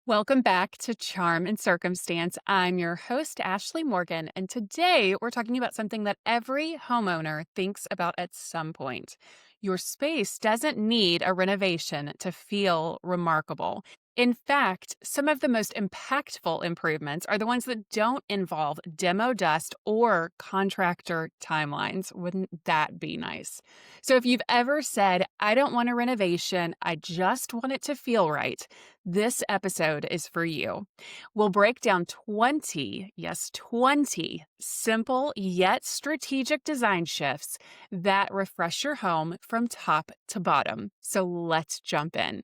Welcome back to Charm and Circumstance. I'm your host, Ashley Morgan, and today we're talking about something that every homeowner thinks about at some point. Your space doesn't need a renovation to feel remarkable. In fact, some of the most impactful improvements are the ones that don't involve demo dust or contractor timelines. Wouldn't that be nice? So, if you've ever said, I don't want a renovation, I just want it to feel right, this episode is for you. We'll break down 20, yes, 20 simple yet strategic design shifts that refresh your home from top to bottom. So let's jump in.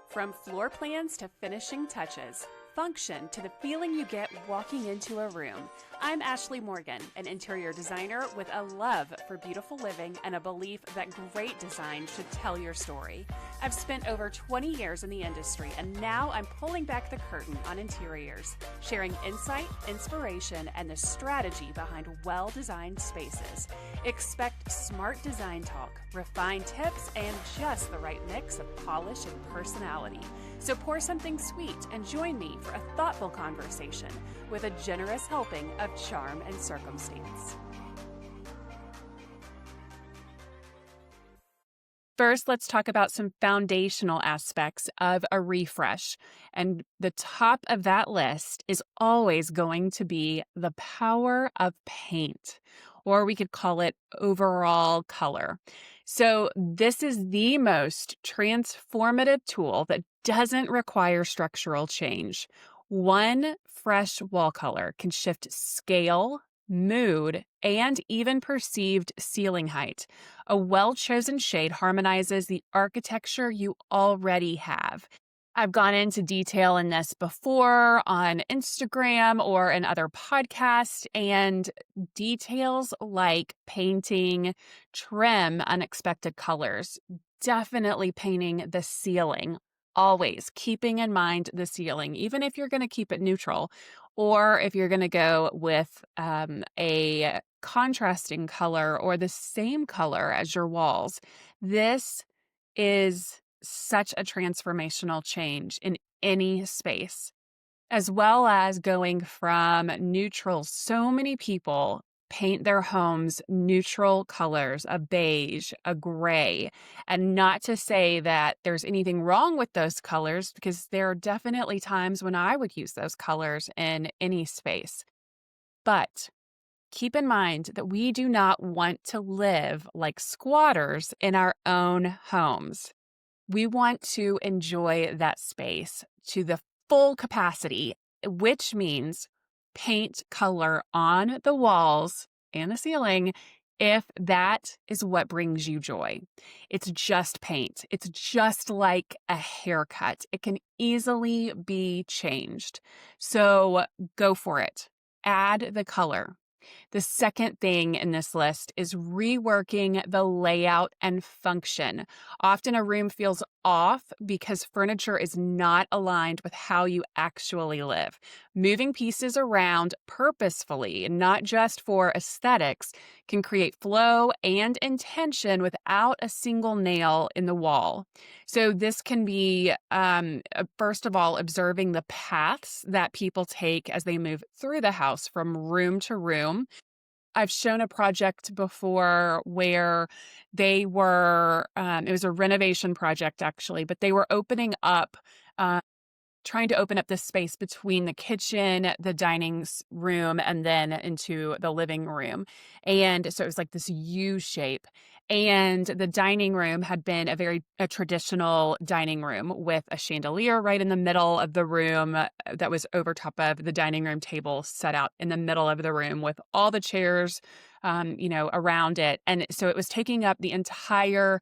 From floor plans to finishing touches, function to the feeling you get walking into a room. I'm Ashley Morgan, an interior designer with a love for beautiful living and a belief that great design should tell your story. I've spent over 20 years in the industry, and now I'm pulling back the curtain on interiors, sharing insight, inspiration, and the strategy behind well-designed spaces. Expect smart design talk, refined tips, and just the right mix of polish and personality. So pour something sweet and join me for a thoughtful conversation with a generous helping of charm and circumstance. First, let's talk about some foundational aspects of a refresh. And the top of that list is always going to be the power of paint, or we could call it overall color. So, this is the most transformative tool that doesn't require structural change. One fresh wall color can shift scale, mood, and even perceived ceiling height. A well-chosen shade harmonizes the architecture you already have. I've gone into detail in this before on Instagram or in other podcasts, and details like painting, trim, unexpected colors, definitely painting the ceiling. Always keeping in mind the ceiling, even if you're going to keep it neutral, or if you're going to go with a contrasting color or the same color as your walls. This is such a transformational change in any space, as well as going from neutral. So many people paint their homes neutral colors, a beige, a gray, and not to say that there's anything wrong with those colors, because there are definitely times when I would use those colors in any space. But keep in mind that we do not want to live like squatters in our own homes. We want to enjoy that space to the full capacity, which means paint color on the walls and the ceiling if that is what brings you joy. It's just paint. It's just like a haircut. It can easily be changed. So go for it. Add the color. The second thing in this list is reworking the layout and function. Often a room feels off because furniture is not aligned with how you actually live. Moving pieces around purposefully, not just for aesthetics, can create flow and intention without a single nail in the wall. So this can be, first of all, observing the paths that people take as they move through the house from room to room. I've shown a project before where they were, it was a renovation project actually, but they were opening up, uh, trying to open up the space between the kitchen, the dining room, and then into the living room. And so it was like this U shape. And the dining room had been a traditional dining room with a chandelier right in the middle of the room that was over top of the dining room table set out in the middle of the room with all the chairs, around it. And so it was taking up the entire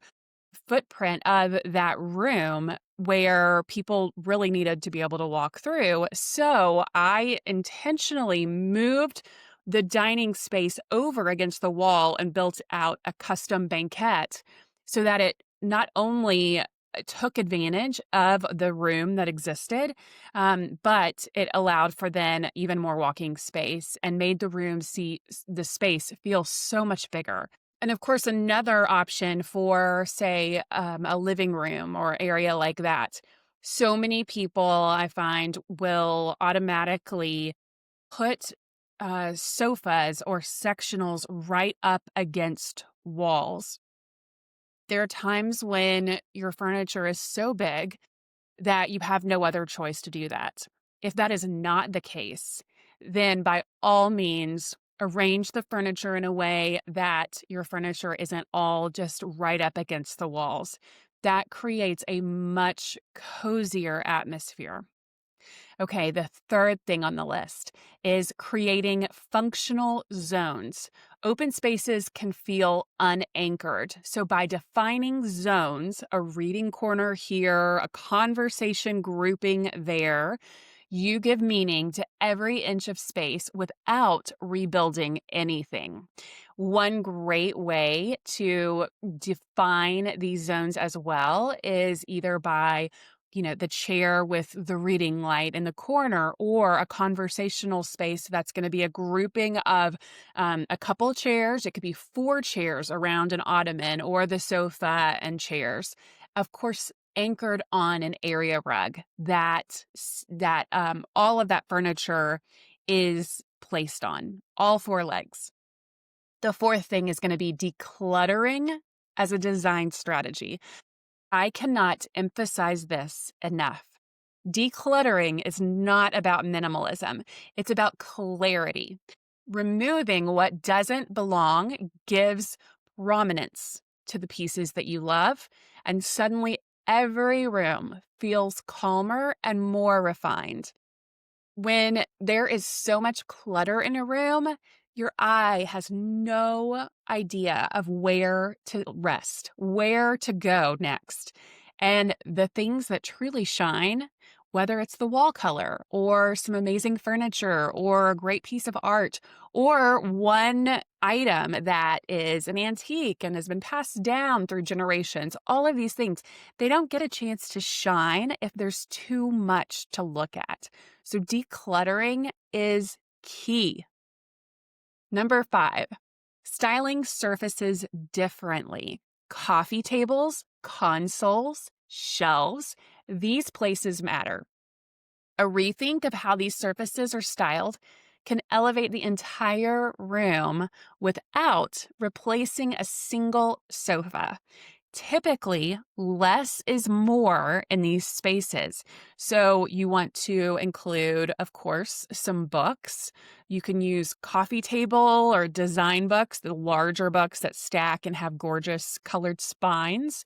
footprint of that room where people really needed to be able to walk through. So I intentionally moved the dining space over against the wall and built out a custom banquette so that it not only took advantage of the room that existed, but it allowed for then even more walking space and made the space feel so much bigger. And of course, another option for, say, a living room or area like that. So many people I find will automatically put sofas or sectionals right up against walls. There are times when your furniture is so big that you have no other choice to do that. If that is not the case, then by all means, arrange the furniture in a way that your furniture isn't all just right up against the walls. That creates a much cozier atmosphere. Okay, the third thing on the list is creating functional zones. Open spaces can feel unanchored. So, by defining zones, a reading corner here, a conversation grouping there, you give meaning to every inch of space without rebuilding anything. One great way to define these zones as well is either by the chair with the reading light in the corner, or a conversational space that's going to be a grouping of a couple chairs. It could be 4 chairs around an ottoman, or the sofa and chairs. Of course, anchored on an area rug that all of that furniture is placed on, all 4 legs. The fourth thing is going to be decluttering as a design strategy. I cannot emphasize this enough. Decluttering is not about minimalism. It's about clarity. Removing what doesn't belong gives prominence to the pieces that you love, and suddenly every room feels calmer and more refined. When there is so much clutter in a room, your eye has no idea of where to rest, where to go next. And the things that truly shine, whether it's the wall color or some amazing furniture or a great piece of art or one item that is an antique and has been passed down through generations, all of these things, they don't get a chance to shine if there's too much to look at. So decluttering is key. Number 5, styling surfaces differently. Coffee tables, consoles, shelves, these places matter. A rethink of how these surfaces are styled can elevate the entire room without replacing a single sofa. Typically, less is more in these spaces. So you want to include, of course, some books. You can use coffee table or design books, the larger books that stack and have gorgeous colored spines.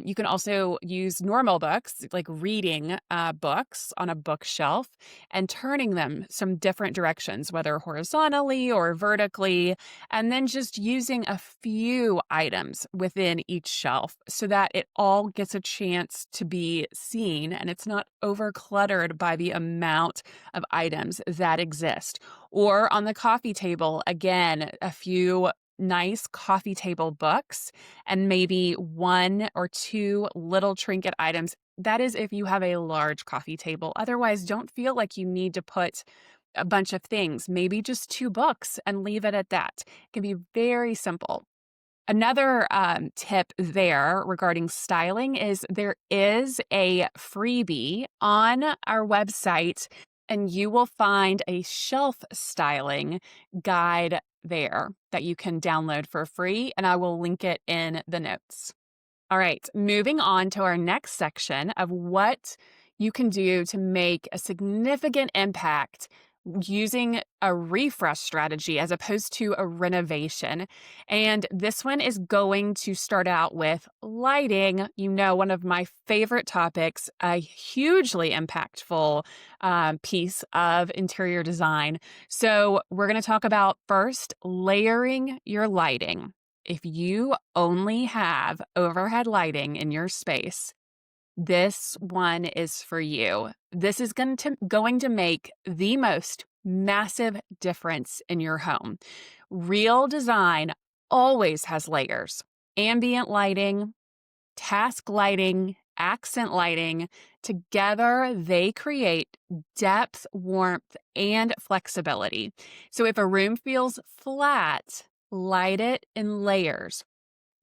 You can also use normal books, like reading books on a bookshelf and turning them some different directions, whether horizontally or vertically, and then just using a few items within each shelf so that it all gets a chance to be seen and it's not overcluttered by the amount of items that exist. Or on the coffee table, again, a few nice coffee table books and maybe 1 or 2 little trinket items. That is if you have a large coffee table. Otherwise, don't feel like you need to put a bunch of things, maybe just 2 books and leave it at that. It can be very simple. Another tip there regarding styling is there is a freebie on our website, and you will find a shelf styling guide there that you can download for free, and I will link it in the notes. All right, moving on to our next section of what you can do to make a significant impact using a refresh strategy as opposed to a renovation. And this one is going to start out with lighting, one of my favorite topics, a hugely impactful piece of interior design. So we're going to talk about first layering your lighting. If you only have overhead lighting in your space, this one is for you. This is going to make the most massive difference in your home. Real design always has layers. Ambient lighting, task lighting, accent lighting, together they create depth, warmth, and flexibility. So if a room feels flat, light it in layers.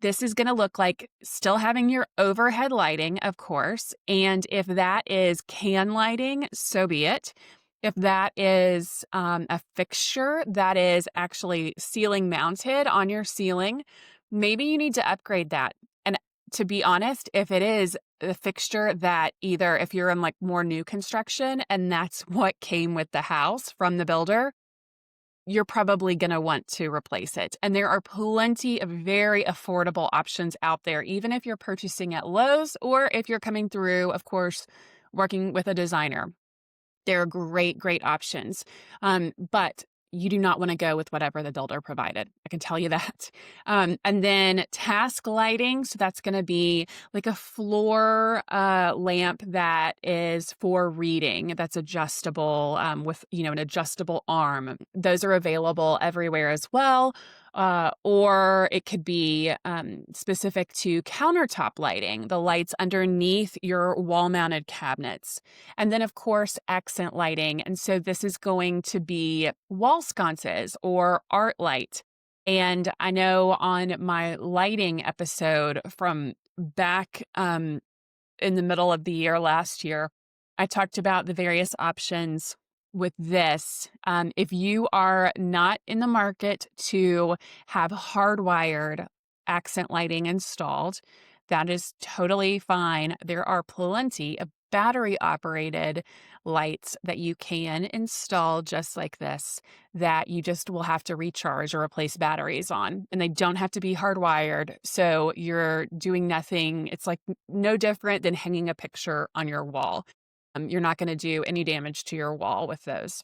This is gonna look like still having your overhead lighting, of course, and if that is can lighting, so be it. If that is, a fixture that is actually ceiling mounted on your ceiling, maybe you need to upgrade that. And to be honest, if it is a fixture that either if you're in, like, more new construction and that's what came with the house from the builder, you're probably going to want to replace it. And there are plenty of very affordable options out there, even if you're purchasing at Lowe's or if you're coming through, of course, working with a designer. There are great, great options. But you do not want to go with whatever the builder provided. I can tell you that. And then task lighting. So that's going to be like a floor lamp that is for reading. That's adjustable with an adjustable arm. Those are available everywhere as well. Or it could be specific to countertop lighting, the lights underneath your wall-mounted cabinets. And then, of course, accent lighting. And so this is going to be wall sconces or art light. And I know on my lighting episode from back in the middle of the year last year, I talked about the various options with this. If you are not in the market to have hardwired accent lighting installed, that is totally fine. There are plenty of battery operated lights that you can install just like this that you just will have to recharge or replace batteries on, and they don't have to be hardwired. So you're doing nothing. It's like no different than hanging a picture on your wall. You're not going to do any damage to your wall with those.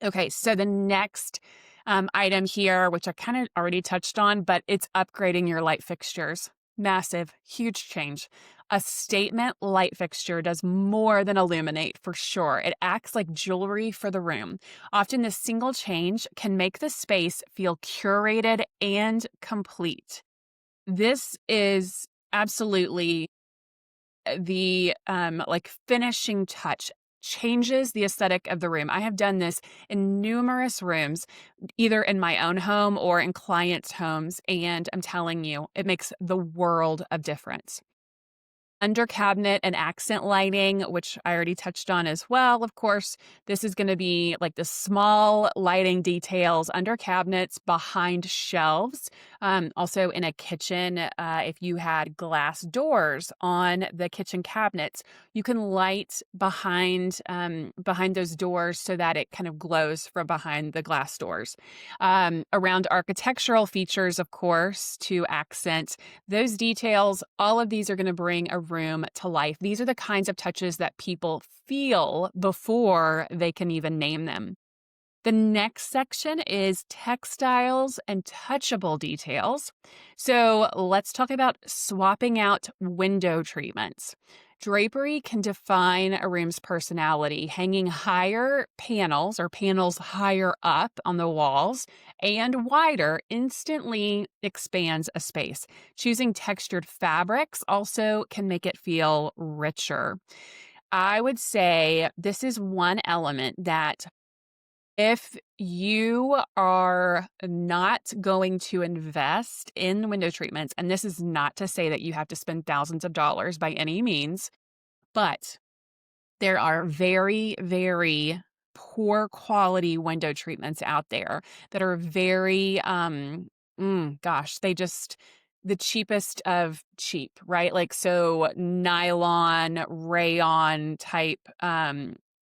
Okay, so the next item here, which I kind of already touched on, but it's upgrading your light fixtures. Massive, huge change. A statement light fixture does more than illuminate for sure. It acts like jewelry for the room. Often, this single change can make the space feel curated and complete. This is absolutely the like finishing touch, changes the aesthetic of the room. I have done this in numerous rooms, either in my own home or in clients' homes, and I'm telling you, it makes the world of difference. Under cabinet and accent lighting, which I already touched on as well. Of course, this is going to be like the small lighting details under cabinets, behind shelves. Also in a kitchen, if you had glass doors on the kitchen cabinets, you can light behind those doors so that it kind of glows from behind the glass doors. Around architectural features, of course, to accent those details, all of these are going to bring a room to life. These are the kinds of touches that people feel before they can even name them. The next section is textiles and touchable details. So let's talk about swapping out window treatments. Drapery can define a room's personality. Hanging higher panels or panels higher up on the walls and wider instantly expands a space. Choosing textured fabrics also can make it feel richer. I would say this is one element that if you are not going to invest in window treatments, and this is not to say that you have to spend thousands of dollars by any means, but there are very, very poor quality window treatments out there that are very, they just the cheapest of cheap, right? Like, so nylon, rayon type,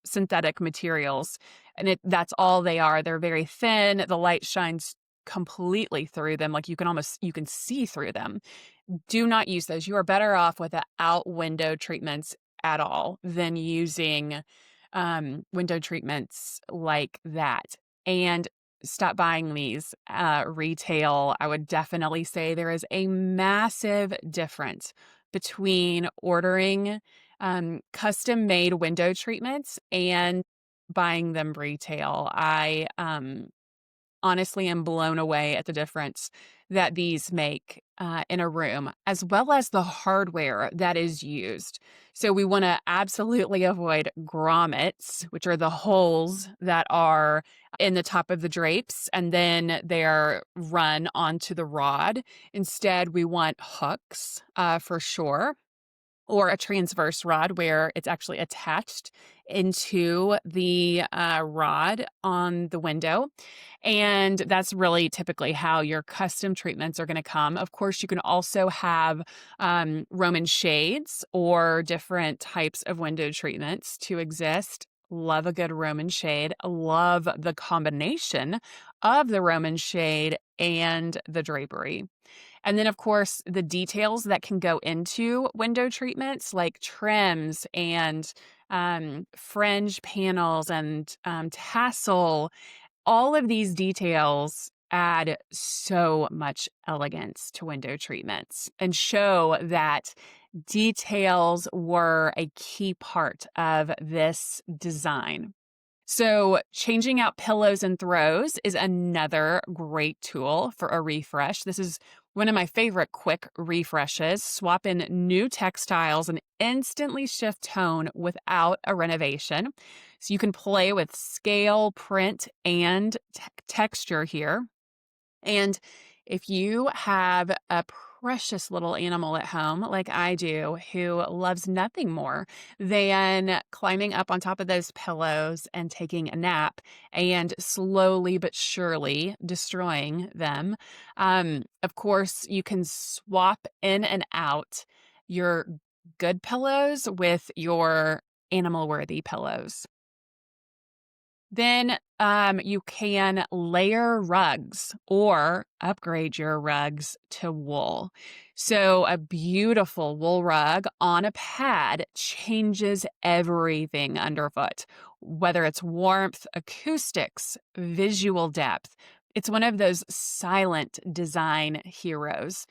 synthetic materials. And that's all they are. They're very thin. The light shines completely through them. Like you can see through them. Do not use those. You are better off without window treatments at all than using window treatments like that. And stop buying these retail. I would definitely say there is a massive difference between ordering custom made window treatments and buying them retail. honestly am blown away at the difference that these make in a room, as well as the hardware that is used. So we want to absolutely avoid grommets, which are the holes that are in the top of the drapes, and then they are run onto the rod. Instead, we want hooks for sure, or a transverse rod where it's actually attached into the rod on the window. And that's really typically how your custom treatments are going to come. Of course, you can also have Roman shades or different types of window treatments to exist. Love a good Roman shade. Love the combination of the Roman shade and the drapery. And then, of course, the details that can go into window treatments like trims and fringe panels and tassel, all of these details add so much elegance to window treatments and show that details were a key part of this design. So, changing out pillows and throws is another great tool for a refresh. This is one of my favorite quick refreshes. Swap in new textiles and instantly shift tone without a renovation. So, you can play with scale, print, and texture here. And if you have a precious little animal at home, like I do, who loves nothing more than climbing up on top of those pillows and taking a nap and slowly but surely destroying them, of course, you can swap in and out your good pillows with your animal worthy pillows. Then you can layer rugs or upgrade your rugs to wool. So, a beautiful wool rug on a pad changes everything underfoot, whether it's warmth, acoustics, visual depth. It's one of those silent design heroes.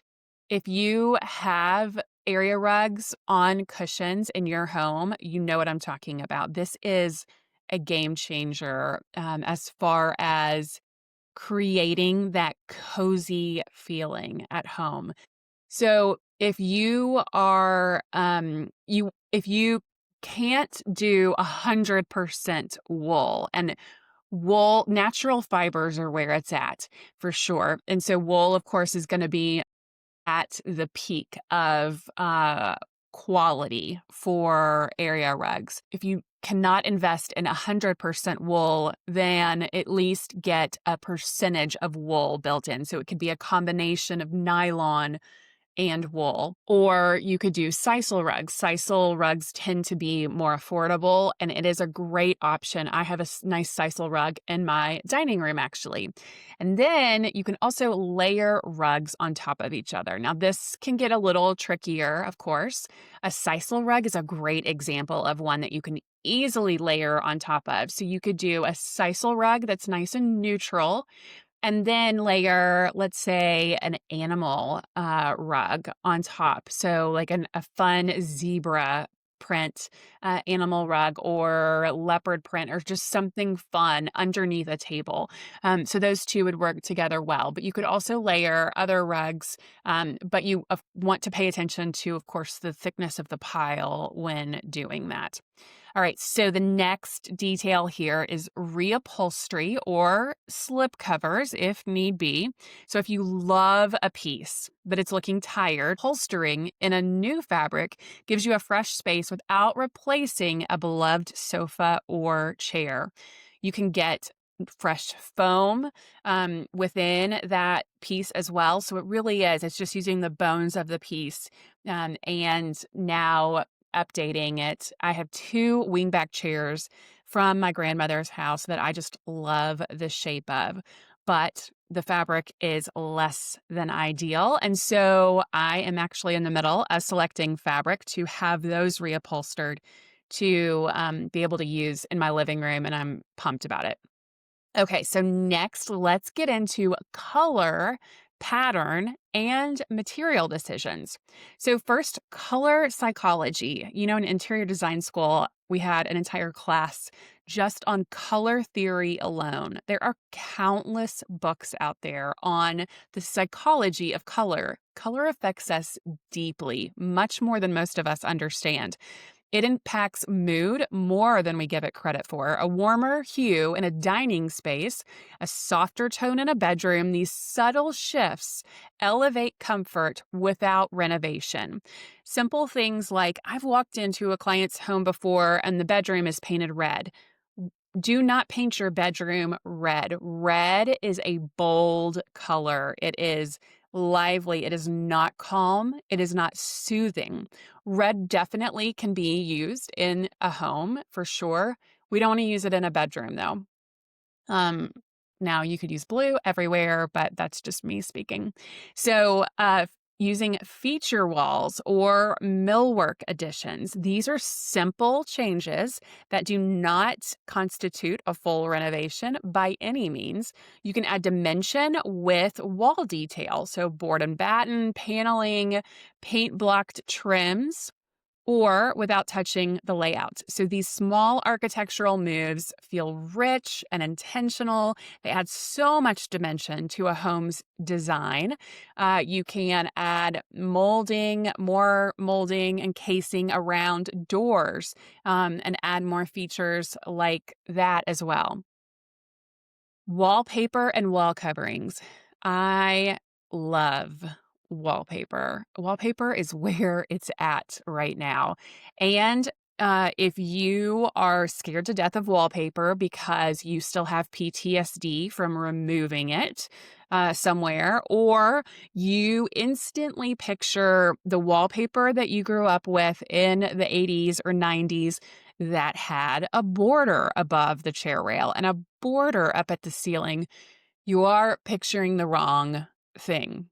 If you have area rugs on cushions in your home, you know what I'm talking about. This is a game changer as far as creating that cozy feeling at home. So if you are if you can't do 100% wool, and wool, natural fibers are where it's at for sure. And so wool, of course, is going to be at the peak of quality for area rugs. If you cannot invest in 100% wool, then at least get a percentage of wool built in. So it could be a combination of nylon and wool. Or you could do sisal rugs. Sisal rugs tend to be more affordable, and it is a great option. I have a nice sisal rug in my dining room, actually. And then you can also layer rugs on top of each other. Now, this can get a little trickier, of course. A sisal rug is a great example of one that you can easily layer on top of. So you could do a sisal rug that's nice and neutral, and then layer, let's say, an animal rug on top. So, like a fun zebra print animal rug or leopard print or just something fun underneath a table. So, those two would work together well. But you could also layer other rugs, but you want to pay attention to, of course, the thickness of the pile when doing that. All right, so the next detail here is reupholstery or slip covers if need be. So if you love a piece, but it's looking tired, upholstering in a new fabric gives you a fresh space without replacing a beloved sofa or chair. You can get fresh foam within that piece as well. So it really is, it's just using the bones of the piece and now updating it. I have two wingback chairs from my grandmother's house that I just love the shape of, but the fabric is less than ideal. And so I am actually in the middle of selecting fabric to have those reupholstered to be able to use in my living room, and I'm pumped about it. Okay, so next, let's get into color pattern, and material decisions. So, first, color psychology. In interior design school, we had an entire class just on color theory alone. There are countless books out there on the psychology of color. Color affects us deeply, much more than most of us understand. It impacts mood more than we give it credit for. A warmer hue in a dining space, a softer tone in a bedroom, these subtle shifts elevate comfort without renovation. Simple things like I've walked into a client's home before and the bedroom is painted red. Do not paint your bedroom red. Red is a bold color. It is lively. It is not calm. It is not soothing. Red definitely can be used in a home for sure. We don't want to use it in a bedroom though. Um, Now you could use blue everywhere, but that's just me speaking. So, using feature walls or millwork additions, these are simple changes that do not constitute a full renovation by any means. You can add dimension with wall detail, so board and batten, paneling, paint blocked trims, or without touching the layout. So these small architectural moves feel rich and intentional. They add so much dimension to a home's design. You can add molding, more molding and casing around doors, and add more features like that as well. Wallpaper and wall coverings. I love wallpaper. Wallpaper is where it's at right now. And if you are scared to death of wallpaper because you still have PTSD from removing it somewhere, or you instantly picture the wallpaper that you grew up with in the 80s or 90s that had a border above the chair rail and a border up at the ceiling, you are picturing the wrong thing.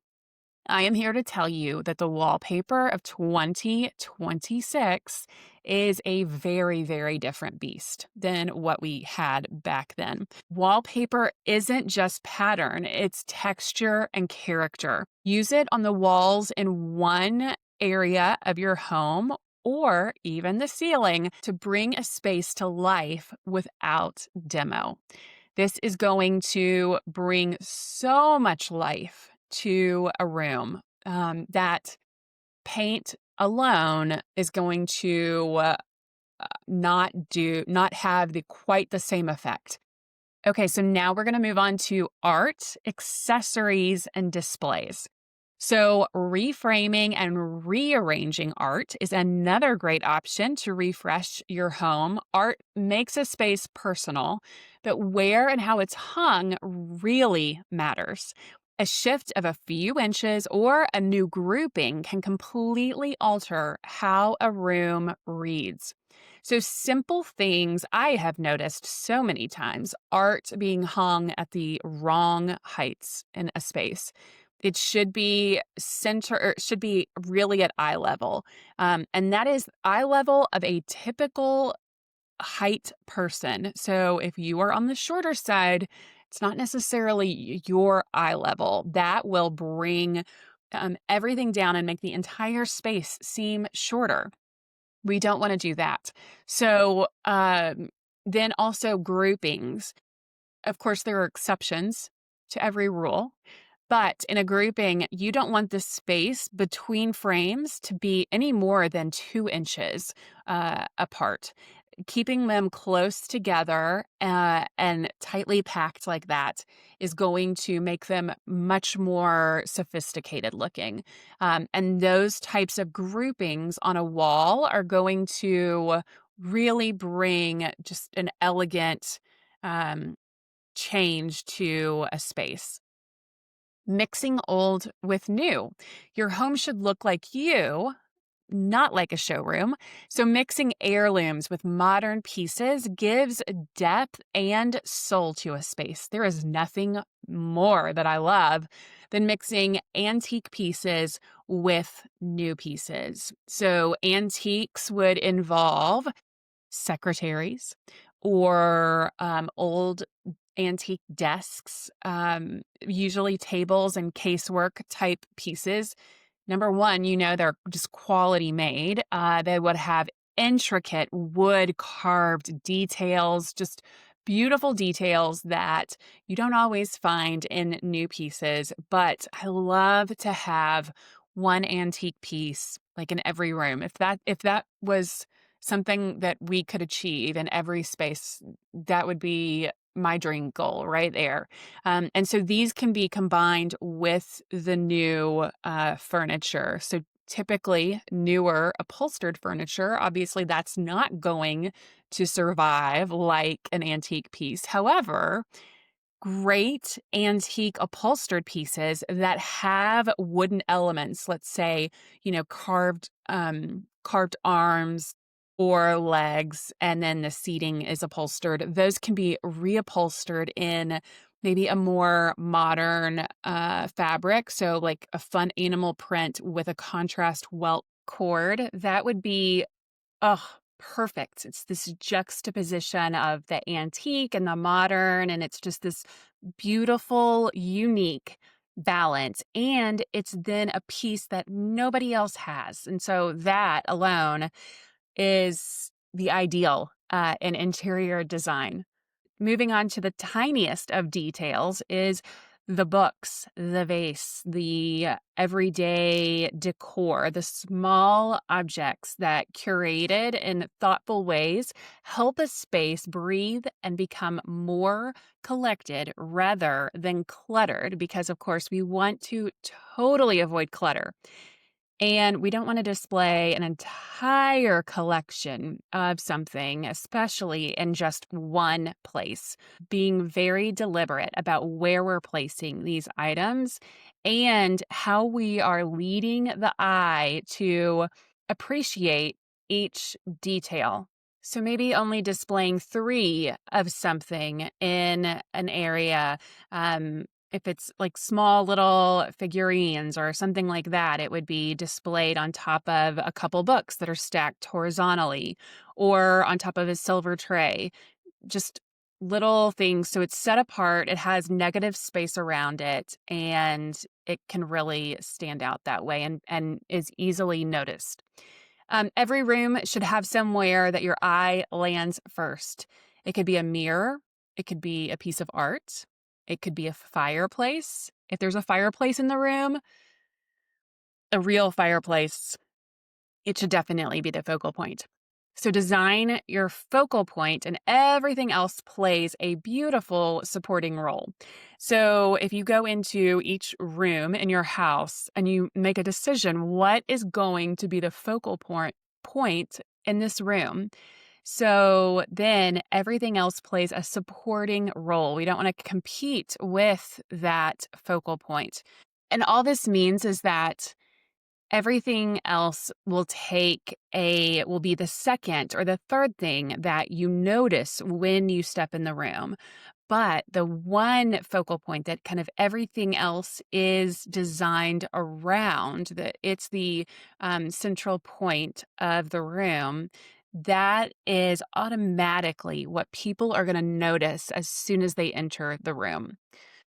I am here to tell you that the wallpaper of 2026 is a very, very different beast than what we had back then. Wallpaper isn't just pattern, it's texture and character. Use it on the walls in one area of your home or even the ceiling to bring a space to life without demo. This is going to bring so much life to a room that paint alone is going to not have the quite the same effect. Okay, so now we're going to move on to art, accessories, and displays. So, reframing and rearranging art is another great option to refresh your home. Art makes a space personal, but where and how it's hung really matters. A shift of a few inches or a new grouping can completely alter how a room reads. So, simple things I have noticed so many times: art being hung at the wrong heights in a space. It should be it should be really at eye level. And that is eye level of a typical height person. So if you are on the shorter side, it's not necessarily your eye level. That will bring everything down and make the entire space seem shorter. We don't want to do that. So then also groupings. Of course, there are exceptions to every rule. But in a grouping, you don't want the space between frames to be any more than 2 inches apart. Keeping them close together and tightly packed like that is going to make them much more sophisticated looking. And those types of groupings on a wall are going to really bring just an elegant change to a space. Mixing old with new. Your home should look like you, not like a showroom. So, mixing heirlooms with modern pieces gives depth and soul to a space. There is nothing more that I love than mixing antique pieces with new pieces. So, antiques would involve secretaries or old antique desks, usually tables and casework type pieces. Number one, they're just quality made. They would have intricate wood carved details, just beautiful details that you don't always find in new pieces. But I love to have one antique piece like in every room. If that was something that we could achieve in every space, that would be my dream goal right there. And so these can be combined with the new furniture. So typically, newer upholstered furniture, obviously, that's not going to survive like an antique piece. However, great antique upholstered pieces that have wooden elements, let's say, carved arms or legs, and then the seating is upholstered. Those can be reupholstered in maybe a more modern fabric. So like a fun animal print with a contrast welt cord. That would be, oh, perfect. It's this juxtaposition of the antique and the modern, and it's just this beautiful, unique balance. And it's then a piece that nobody else has. And so that alone is the ideal in interior design. Moving on to the tiniest of details is the books, the vase, the everyday decor, the small objects that curated in thoughtful ways help a space breathe and become more collected rather than cluttered because, of course, we want to totally avoid clutter. And we don't want to display an entire collection of something, especially in just one place. Being very deliberate about where we're placing these items and how we are leading the eye to appreciate each detail. So maybe only displaying three of something in an area. If it's like small little figurines or something like that, it would be displayed on top of a couple books that are stacked horizontally or on top of a silver tray. Just little things. So it's set apart, it has negative space around it, and it can really stand out that way and is easily noticed. Every room should have somewhere that your eye lands first. It could be a mirror, it could be a piece of art, it could be a fireplace. If there's a fireplace in the room, a real fireplace, it should definitely be the focal point. So design your focal point and everything else plays a beautiful supporting role. So if you go into each room in your house and you make a decision, what is going to be the focal point in this room? So then everything else plays a supporting role. We don't want to compete with that focal point. And all this means is that everything else will be the second or the third thing that you notice when you step in the room. But the one focal point that kind of everything else is designed around, that it's the central point of the room, that is automatically what people are going to notice as soon as they enter the room.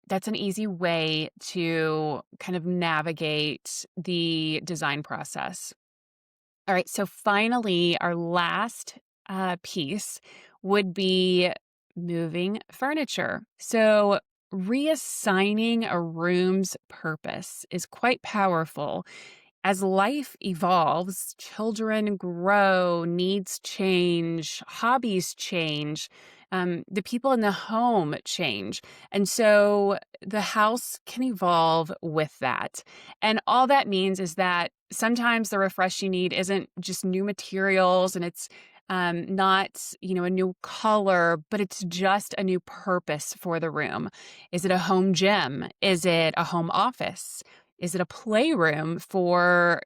That's an easy way to kind of navigate the design process. All right, so finally, our last piece would be moving furniture. So, reassigning a room's purpose is quite powerful. As life evolves, children grow, needs change, hobbies change, the people in the home change. And so the house can evolve with that. And all that means is that sometimes the refresh you need isn't just new materials and it's not, a new color, but it's just a new purpose for the room. Is it a home gym? Is it a home office? Is it a playroom for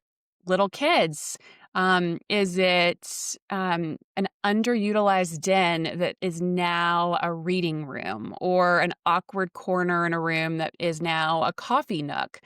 little kids? Is it an underutilized den that is now a reading room or an awkward corner in a room that is now a coffee nook?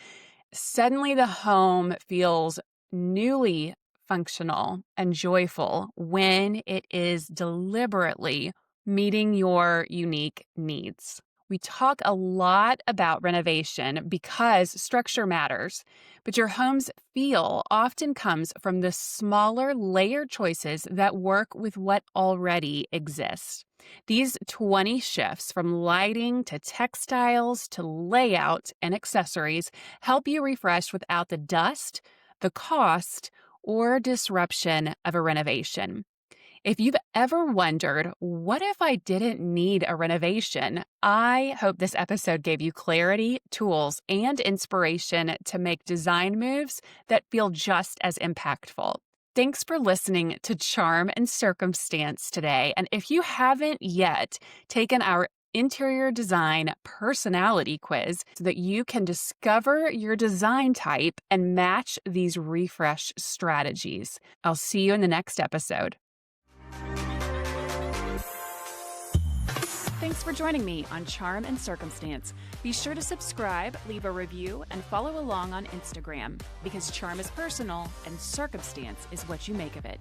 Suddenly the home feels newly functional and joyful when it is deliberately Meeting your unique needs. We talk a lot about renovation because structure matters, but your home's feel often comes from the smaller layered choices that work with what already exists. These 20 shifts from lighting to textiles to layout and accessories help you refresh without the dust, the cost, or disruption of a renovation. If you've ever wondered, what if I didn't need a renovation? I hope this episode gave you clarity, tools, and inspiration to make design moves that feel just as impactful. Thanks for listening to Charm and Circumstance today. And if you haven't yet taken our interior design personality quiz so that you can discover your design type and match these refresh strategies, I'll see you in the next episode. Thanks for joining me on Charm and Circumstance. Be sure to subscribe, leave a review, and follow along on Instagram because charm is personal and circumstance is what you make of it.